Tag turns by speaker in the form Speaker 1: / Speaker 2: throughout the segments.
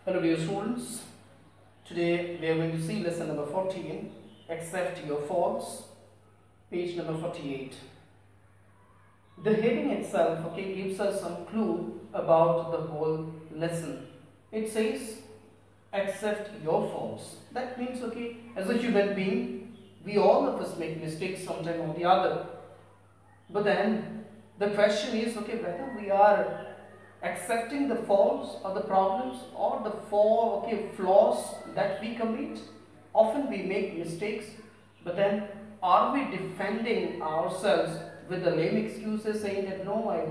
Speaker 1: Hello dear students, today we are going to see lesson number 14, accept your faults, page number 48. The heading itself gives us some clue about the whole lesson. It says accept your faults. That means as a human being, we all of us make mistakes sometime or the other. But then the question is whether we are accepting the faults or the problems or the flaws that we commit. Often we make mistakes, but then are we defending ourselves with the lame excuses saying that no, I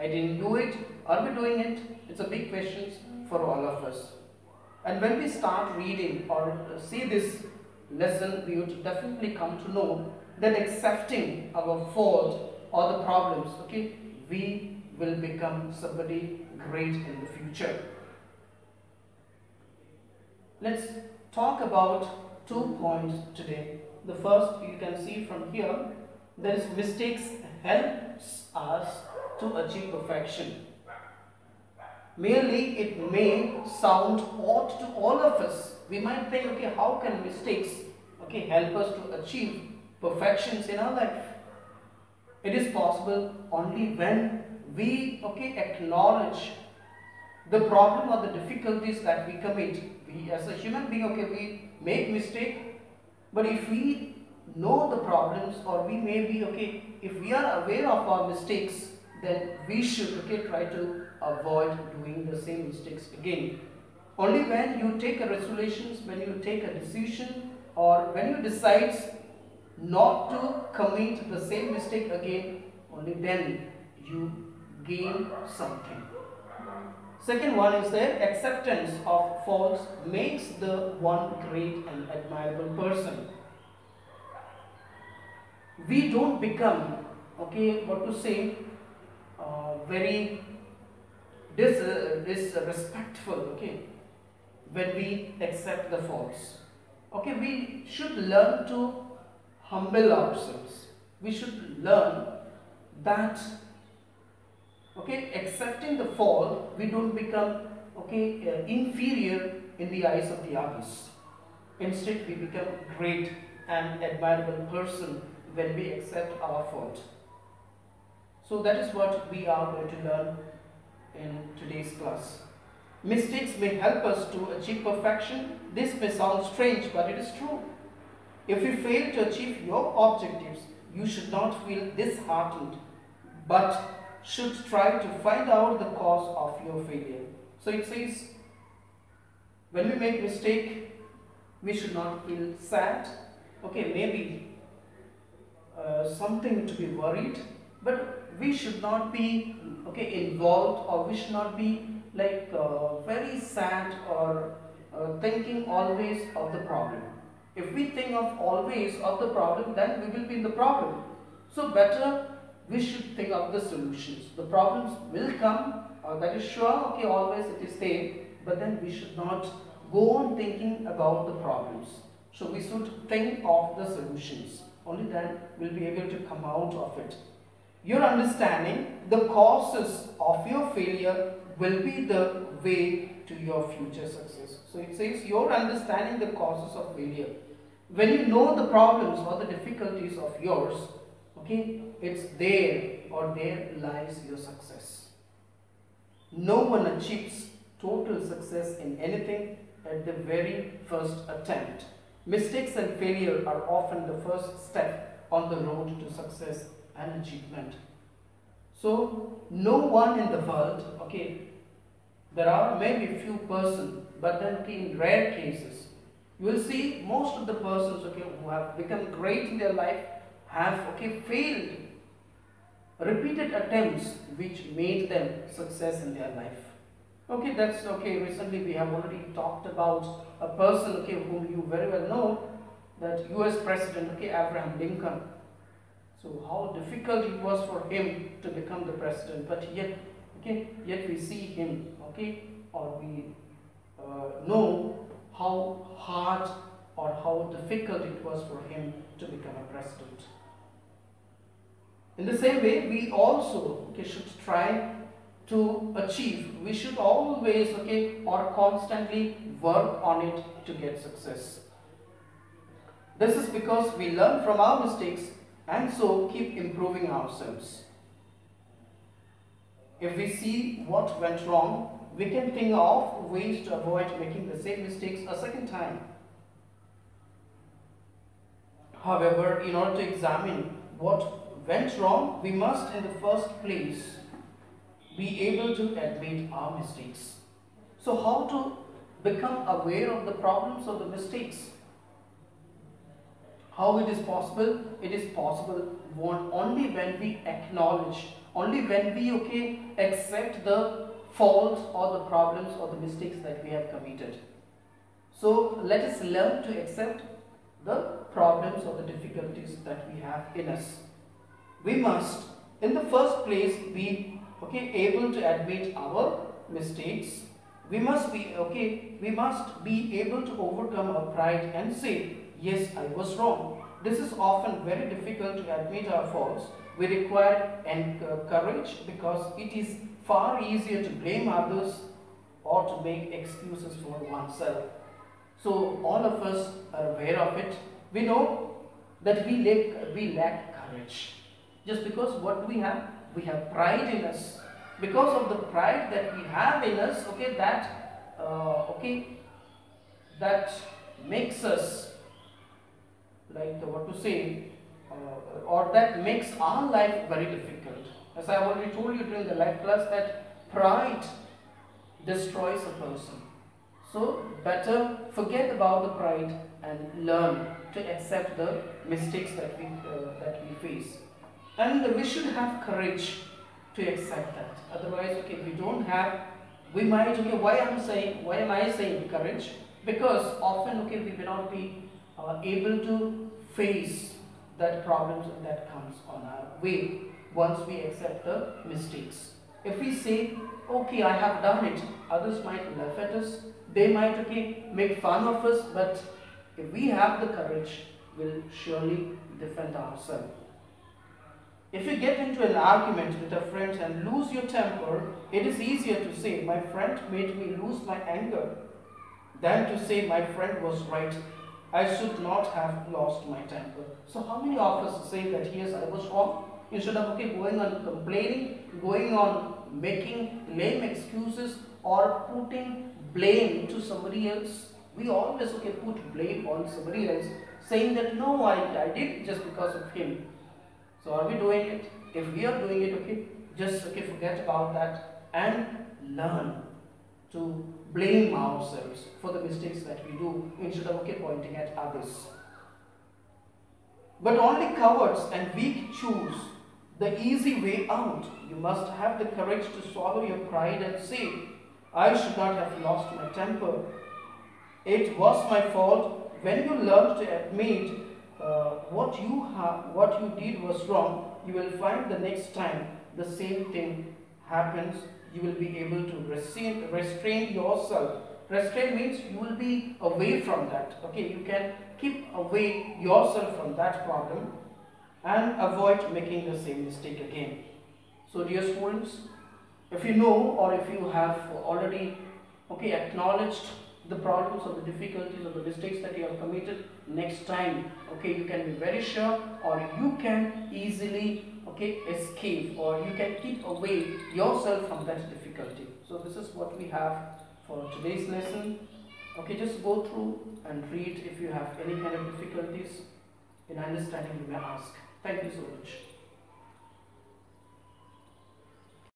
Speaker 1: didn't do it? Are we doing it? It's a big question for all of us. And when we start reading or see this lesson, we would definitely come to know that accepting our fault or the problems, we will become somebody great in the future. Let's talk about 2 points today. The first, you can see from here, that is mistakes helps us to achieve perfection. Merely it may sound odd to all of us. We might think, how can mistakes help us to achieve perfections in our life? It is possible only when we acknowledge the problem or the difficulties that we commit. We as a human being, we make mistake, but if we know the problems, or we may be if we are aware of our mistakes, then we should try to avoid doing the same mistakes again. Only when you take a resolutions, when you take a decision, or when you decide not to commit the same mistake again, only then you gain something. Second one is that acceptance of faults makes the one great and admirable person. We don't become very disrespectful when we accept the faults. We should learn to humble ourselves. We should learn that accepting the fault, we don't become inferior in the eyes of the others. Instead, we become great and admirable person when we accept our fault. So that is what we are going to learn in today's class. Mistakes may help us to achieve perfection. This may sound strange, but it is true. If you fail to achieve your objectives, you should not feel disheartened, but should try to find out the cause of your failure. So it says, when we make mistake, we should not feel sad. Maybe something to be worried, but we should not be involved, or we should not be very sad or thinking always of the problem. If we think of always of the problem, then we will be in the problem. So better we should think of the solutions. The problems will come, that is sure, always it is there, but then we should not go on thinking about the problems. So we should think of the solutions. Only then we'll be able to come out of it. Your understanding the causes of your failure will be the way to your future success. So it says your understanding the causes of failure. When you know the problems or the difficulties of yours, it's there, or there lies your success. No one achieves total success in anything at the very first attempt. Mistakes and failure are often the first step on the road to success and achievement. So no one in the world, there are maybe few persons, but then in rare cases, you will see most of the persons who have become great in their life have failed repeated attempts which made them success in their life. That's recently we have already talked about a person whom you very well know, that US President Abraham Lincoln. So how difficult it was for him to become the president, but yet we see him or we know how hard or how difficult it was for him to become a president. In the same way, we also should try to achieve, we should always, okay, or constantly work on it to get success. This is because we learn from our mistakes and so keep improving ourselves. If we see what went wrong, we can think of ways to avoid making the same mistakes a second time. However, in order to examine what went wrong, we must in the first place be able to admit our mistakes. So how to become aware of the problems or the mistakes? How it is possible? It is possible only when we acknowledge, only when we, okay, accept the faults or the problems or the mistakes that we have committed. So let us learn to accept the problems or the difficulties that we have in us. We must in the first place be, okay, able to admit our mistakes. We must be able to overcome our pride and say, yes, I was wrong. This is often very difficult to admit our faults. We require courage because it is far easier to blame others or to make excuses for oneself. So all of us are aware of it. We know that we lack courage. Just because what we have pride in us. Because of the pride that we have in us, okay, that makes us, like what to say, or that makes our life very difficult. As I already told you during the life class, that pride destroys a person. So better forget about the pride and learn to accept the mistakes that we face. And we should have courage to accept that. Otherwise, okay, we might, okay, why am I saying courage? Because often, okay, we may not be able to face that problems that comes on our way once we accept the mistakes. If we say, okay, I have done it, others might laugh at us, they might, okay, make fun of us, but if we have the courage, we'll surely defend ourselves. If you get into an argument with a friend and lose your temper, it is easier to say, my friend made me lose my anger, than to say, my friend was right, I should not have lost my temper. So how many of us say that, yes, I was wrong? Instead of, okay, going on complaining, going on making lame excuses or putting blame to somebody else, we always, okay, put blame on somebody else, saying that, no, I did just because of him. So are we doing it? If we are doing it, okay, just, okay, forget about that and learn to blame ourselves for the mistakes that we do instead of, okay, pointing at others. But only cowards and weak choose the easy way out. You must have the courage to swallow your pride and say, I should not have lost my temper. It was my fault. When you learn to admit what you did was wrong, you will find the next time the same thing happens, you will be able to restrain yourself. Restrain means you will be away from that. Okay, you can keep away yourself from that problem and avoid making the same mistake again. So dear students, if you know or if you have already, okay, acknowledged the problems or the difficulties or the mistakes that you have committed, next time, okay, you can be very sure or you can easily, okay, escape or you can keep away yourself from that difficulty. So this is what we have for today's lesson. Okay, just go through and read. If you have any kind of difficulties in understanding, you may ask. Thank you so much.